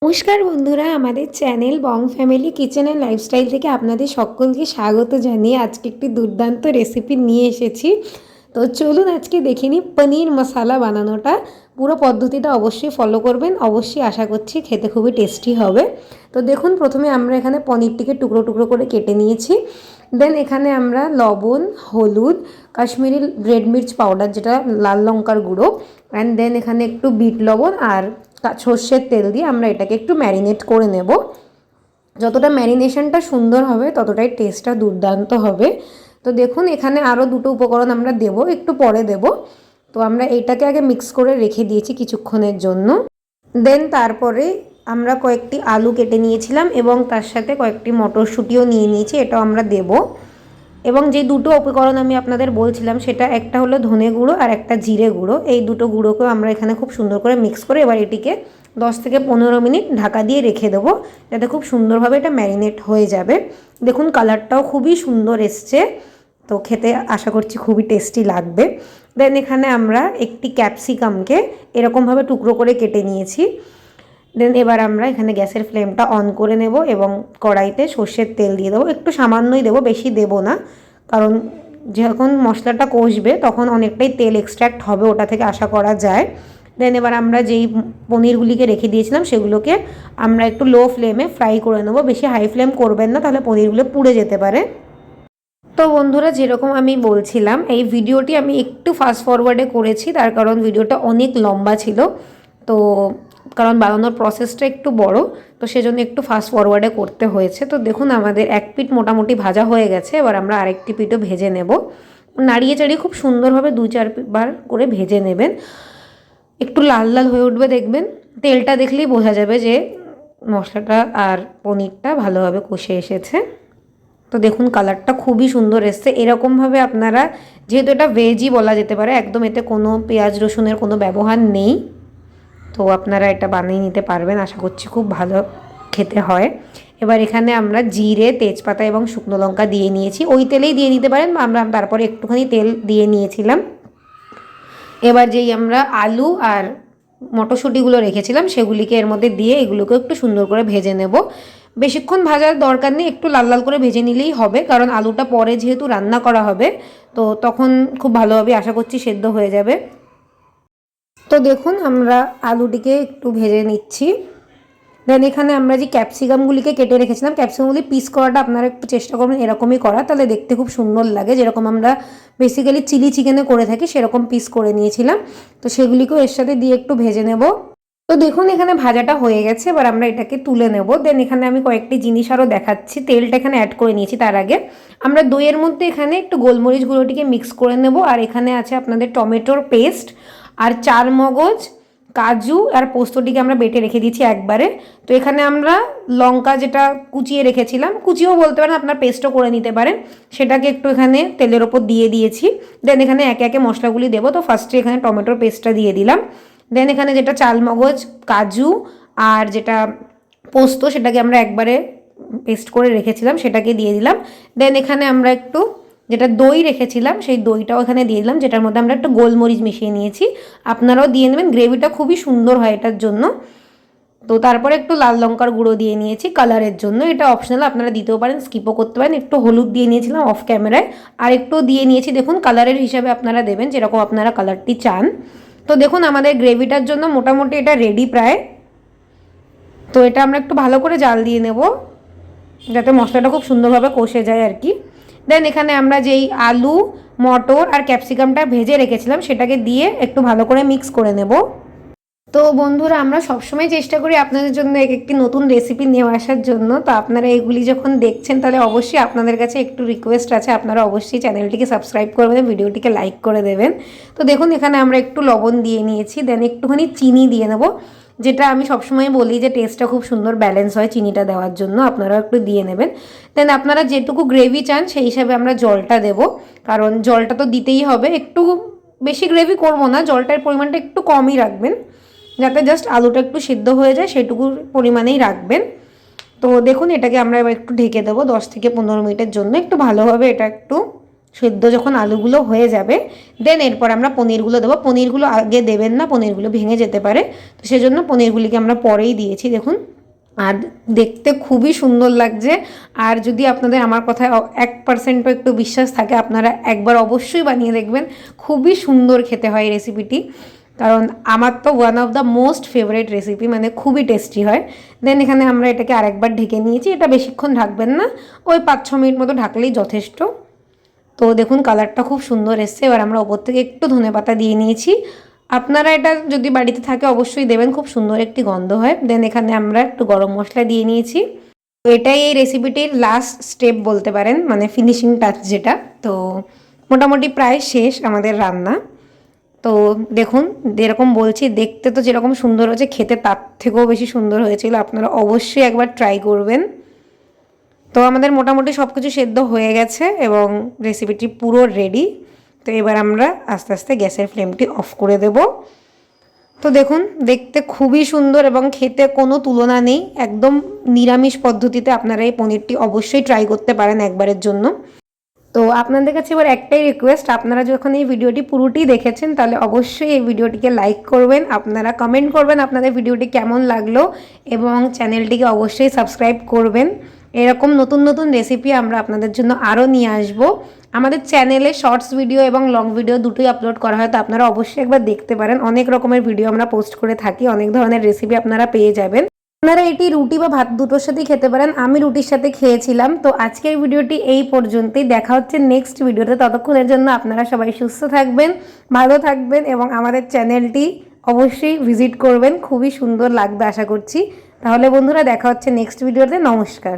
নমস্কার বন্ধুরা, আমাদের channel Bong family kitchen and lifestyle থেকে আপনাদের সকলকে স্বাগত জানিয়ে আজকে একটি দুর্দান্ত রেসিপি নিয়ে এসেছি। তো চলুন আজকে দেখে নিই পনির মশালা বানানোটা। পুরো পদ্ধতিটা অবশ্যই ফলো করবেন, অবশ্যই আশা করছি খেতে খুবই টেস্টি হবে। তো দেখুন, প্রথমে আমরা এখানে পনিরটিকে টুকরো টুকরো করে কেটে নিয়েছি। দেন এখানে আমরা লবণ, হলুদ, কাশ্মীরি রেড মির্চ পাউডার যেটা লাল লঙ্কার গুঁড়ো, অ্যান্ড দেন এখানে একটু বিট লবণ আর সর্ষের তেল দিয়ে আমরা এটাকে একটু ম্যারিনেট করে নেব। যতটা ম্যারিনেশনটা সুন্দর হবে ততটাই টেস্টটা দুর্দান্ত হবে। তো দেখুন, এখানে আরও দুটো উপকরণ আমরা দেব, একটু পরে দেব। তো আমরা এটাকে আগে মিক্স করে রেখে দিয়েছি কিছুক্ষণের জন্য। দেন তারপরে আমরা কয়েকটি আলু কেটে নিয়েছিলাম এবং তার সাথে কয়েকটি মটরশুঁটিও নিয়ে নিয়েছি, এটাও আমরা দেব। এবং যে দুটো উপকরণ আমি আপনাদের বলছিলাম, সেটা একটা হলো ধনে গুঁড়ো আর একটা জিরে গুঁড়ো। এই দুটো গুঁড়োকেও আমরা এখানে খুব সুন্দর করে মিক্স করে এবার এটিকে 10 থেকে 15 মিনিট ঢাকা দিয়ে রেখে দেবো, যাতে খুব সুন্দরভাবে এটা ম্যারিনেট হয়ে যাবে। দেখুন, কালারটাও খুবই সুন্দর এসছে, তো খেতে আশা করছি খুবই টেস্টি লাগবে। দেন এখানে আমরা একটি ক্যাপসিকামকে এরকমভাবে টুকরো করে কেটে নিয়েছি। দেন এবার আমরা এখানে গ্যাসের ফ্লেমটা অন করে নেব এবং কড়াইতে সর্ষের তেল দিয়ে দেবো। একটু সামান্যই দেবো, বেশি দেবো না, কারণ যখন মশলাটা কষবে তখন অনেকটাই তেল এক্সট্র্যাক্ট হবে, ওটা থেকে আশা করা যায়। দেন এবার আমরা যেই পনিরগুলিকে রেখে দিয়েছিলাম সেগুলোকে আমরা একটু লো ফ্লেমে ফ্রাই করে নেবো। বেশি হাই ফ্লেম করবেন না, তাহলে পনিরগুলো পুড়ে যেতে পারে। তো বন্ধুরা, যেরকম আমি বলছিলাম, এই ভিডিওটি আমি একটু ফাস্ট ফরওয়ার্ডে করেছি, তার কারণ ভিডিওটা অনেক লম্বা ছিল। তো কারণ বানানোর প্রসেসটা একটু বড়, তো সেজন্য একটু ফাস্ট ফরওয়ার্ডে করতে হয়েছে। তো দেখুন, আমাদের এক পিঠ মোটামুটি ভাজা হয়ে গেছে। এবার আমরা আরেকটি পিঠও ভেজে নেব। নাড়িয়ে চাড়িয়ে খুব সুন্দরভাবে 2-4 বার করে ভেজে নেবেন। একটু লাল লাল হয়ে উঠবে, দেখবেন তেলটা দেখলেই বোঝা যাবে যে মশলাটা আর পনিরটা ভালোভাবে কষে এসেছে। তো দেখুন, কালারটা খুবই সুন্দর এসছে। এরকমভাবে আপনারা, যেহেতু এটা ভেজই বলা যেতে পারে, একদম এতে কোনো পেঁয়াজ রসুনের কোনো ব্যবহার নেই, তো আপনারা এটা বানিয়ে নিতে পারবেন। আশা করছি খুব ভালো খেতে হয়। এবার এখানে আমরা জিরে, তেজপাতা এবং শুকনো লঙ্কা দিয়ে নিয়েছি। ওই তেলেই দিয়ে নিতে পারেন, আমরা তারপরে একটুখানি তেল দিয়ে নিয়েছিলাম। এবার যেই আমরা আলু আর মটরশুঁটিগুলো রেখেছিলাম সেগুলিকে এর মধ্যে দিয়ে এগুলোকে একটু সুন্দর করে ভেজে নেব। বেশিক্ষণ ভাজার দরকার নেই, একটু লাল লাল করে ভেজে নিলেই হবে, কারণ আলুটা পরে যেহেতু রান্না করা হবে, তো তখন খুব ভালোভাবে আশা করছি সেদ্ধ হয়ে যাবে। তো দেখুন, আমরা আলুটিকে একটু ভেজে নিচ্ছি। দেন এখানে আমরা যে ক্যাপসিকামগুলিকে কেটে রেখেছিলাম, ক্যাপসিকামগুলি পিস করাটা আপনারা একটু চেষ্টা করবেন এরকমই করা, তাহলে দেখতে খুব সুন্দর লাগে। যেরকম আমরা বেসিক্যালি চিলি চিকেনে করে থাকি সেরকম পিস করে নিয়েছিলাম। তো সেগুলিকেও এর সাথে দিয়ে একটু ভেজে নেব। তো দেখুন, এখানে ভাজাটা হয়ে গেছে, এবার আমরা এটাকে তুলে নেব। দেন এখানে আমি কয়েকটি জিনিস আরও দেখাচ্ছি। তেলটা এখানে অ্যাড করে নিয়েছি, তার আগে আমরা দইয়ের মধ্যে এখানে একটু গোলমরিচ গুঁড়োটিকে মিক্স করে নেব। আর এখানে আছে আপনাদের টমেটোর পেস্ট আর চারমগজ, কাজু আর পোস্তটিকে আমরা বেটে রেখে দিয়েছি একবারে। তো এখানে আমরা লঙ্কা যেটা কুচিয়ে রেখেছিলাম, কুচিও বলতে পারেন, আপনার পেস্টও করে নিতে পারেন, সেটাকে একটু এখানে তেলের ওপর দিয়ে দিয়েছি। দেন এখানে একে একে মশলাগুলি দেবো। তো ফার্স্টে এখানে টমেটোর পেস্টটা দিয়ে দিলাম। দেন এখানে যেটা চালমগজ, কাজু আর যেটা পোস্ত, সেটাকে আমরা একবারে পেস্ট করে রেখেছিলাম, সেটাকে দিয়ে দিলাম। দেন এখানে আমরা একটু যেটা দই রেখেছিলাম সেই দইটাও এখানে দিয়ে দিলাম, যেটার মধ্যে আমরা একটু গোলমরিচ মিশিয়ে নিয়েছি। আপনারাও দিয়ে নেবেন, গ্রেভিটা খুবই সুন্দর হয় এটার জন্য। তো তারপরে একটু লাল লঙ্কার গুঁড়ো দিয়ে নিয়েছি কালারের জন্য, এটা অপশনাল, আপনারা দিতেও পারেন, স্কিপও করতে পারেন। একটু হলুদ দিয়ে নিয়েছিলাম অফ ক্যামেরায়, আর একটু দিয়ে নিয়েছি, দেখুন কালারের হিসাবে আপনারা দেবেন যেরকম আপনারা কালারটি চান। তো দেখুন, আমাদের গ্রেভিটার জন্য মোটামুটি এটা রেডি প্রায়। তো এটা আমরা একটু ভালো করে জাল দিয়ে নেব, যাতে মশলাটা খুব সুন্দরভাবে কষে যায় আর কি। দেন এখানে আমরা যেই আলু, মটর আর ক্যাপসিকামটা ভেজে রেখেছিলাম সেটাকে দিয়ে একটু ভালো করে মিক্স করে নেব। তো বন্ধুরা, আমরা সবসময় চেষ্টা করি আপনাদের জন্য একটি নতুন রেসিপি নিয়ে আসার জন্য। তো আপনারা এগুলি যখন দেখছেন, তাহলে অবশ্যই আপনাদের কাছে একটু রিকোয়েস্ট আছে, আপনারা অবশ্যই চ্যানেলটিকে সাবস্ক্রাইব করবেন, ভিডিওটিকে লাইক করে দেবেন। তো দেখুন, এখানে আমরা একটু লবণ দিয়ে নিয়েছি। দেন একটুখানি চিনি দিয়ে নেব, যেটা আমি সবসময় বলি যে টেস্টটা খুব সুন্দর ব্যালেন্স হয় চিনিটা দেওয়ার জন্য, আপনারাও একটু দিয়ে নেবেন। দেন আপনারা যেটুকু গ্রেভি চান সেই হিসাবে আমরা জলটা দেব, কারণ জলটা তো দিতেই হবে। একটু বেশি গ্রেভি করব না, জলটার পরিমাণটা একটু কমই রাখবেন, যাতে জাস্ট আলুটা একটু সিদ্ধ হয়ে যায় সেটুকু পরিমাণেই রাখবেন। তো দেখুন, এটাকে আমরা এবার একটু ঢেকে দেবো 10 থেকে 15 মিনিটের জন্য, একটু ভালোভাবে এটা একটু সেদ্ধ যখন আলুগুলো হয়ে যাবে, দেন এরপর আমরা পনিরগুলো দেবো। পনিরগুলো আগে দেবেন না, পনিরগুলো ভেঙে যেতে পারে, তো সেজন্য পনিরগুলিকে আমরা পরেই দিয়েছি। দেখুন, আর দেখতে খুবই সুন্দর লাগছে। আর যদি আপনাদের আমার কথায় 1%ও একটু বিশ্বাস থাকে, আপনারা একবার অবশ্যই বানিয়ে দেখবেন। খুবই সুন্দর খেতে হয় এই রেসিপিটি, কারণ আমার তো one of the most favourite recipe, মানে খুবই টেস্টি হয়। দেন এখানে আমরা এটাকে আরেকবার ঢেকে নিয়েছি। এটা বেশিক্ষণ ঢাকবেন না, ওই 5-6 মিনিট মতো ঢাকলেই যথেষ্ট। তো দেখুন কালারটা খুব সুন্দর এসছে। এবার আমরা ওপর থেকে একটু ধনেপাতা দিয়ে নিয়েছি। আপনারা এটা যদি বাড়িতে থাকে অবশ্যই দেবেন, খুব সুন্দর একটি গন্ধ হয়। দেন এখানে আমরা একটু গরম মশলা দিয়ে নিয়েছি। তো এটাই এই রেসিপিটির লাস্ট স্টেপ বলতে পারেন, মানে ফিনিশিং টাচ যেটা। তো মোটামুটি প্রায় শেষ আমাদের রান্না। তো দেখুন যেরকম বলছি, দেখতে তো যেরকম সুন্দর হয়েছে, খেতে তার থেকেও বেশি সুন্দর হয়েছিল। আপনারা অবশ্যই একবার ট্রাই করবেন। তো আমাদের মোটামুটি সব কিছু সেদ্ধ হয়ে গেছে এবং রেসিপিটি পুরো রেডি। তো এবার আমরা আস্তে আস্তে গ্যাসের ফ্লেমটি অফ করে দেব। তো দেখুন দেখতে খুবই সুন্দর এবং খেতে কোনো তুলনা নেই। একদম নিরামিষ পদ্ধতিতে আপনারা এই পনিরটি অবশ্যই ট্রাই করতে পারেন একবারের জন্য। তো আপনাদের কাছে এবার একটাই রিকোয়েস্ট, আপনারা যখন এই ভিডিওটি পুরোটি দেখেছেন তাহলে অবশ্যই এই ভিডিওটিকে লাইক করবেন, আপনারা কমেন্ট করবেন আপনাদের ভিডিওটি কেমন লাগলো এবং চ্যানেলটিকে অবশ্যই সাবস্ক্রাইব করবেন। এরকম নতুন নতুন রেসিপি আমরা আপনাদের জন্য আরও নিয়ে আসবো। আমাদের চ্যানেলে শর্টস ভিডিও এবং লং ভিডিও দুটোই আপলোড করা হয়, তো আপনারা অবশ্যই একবার দেখতে পারেন। অনেক রকমের ভিডিও আমরা পোস্ট করে থাকি, অনেক ধরনের রেসিপি আপনারা পেয়ে যাবেন। আপনারা এটি রুটি বা ভাত দুটোর সাথেই খেতে পারেন। আমি রুটির সাথে খেয়েছিলাম। তো আজকের ভিডিওটি এই পর্যন্তই। দেখা হচ্ছে নেক্সট ভিডিওতে। ততক্ষণের জন্য আপনারা সবাই সুস্থ থাকবেন, ভালো থাকবেন এবং আমাদের চ্যানেলটি অবশ্যই ভিজিট করবেন। খুবই সুন্দর লাগবে আশা করছি। তাহলে বন্ধুরা দেখা হচ্ছে নেক্সট ভিডিওতে। নমস্কার।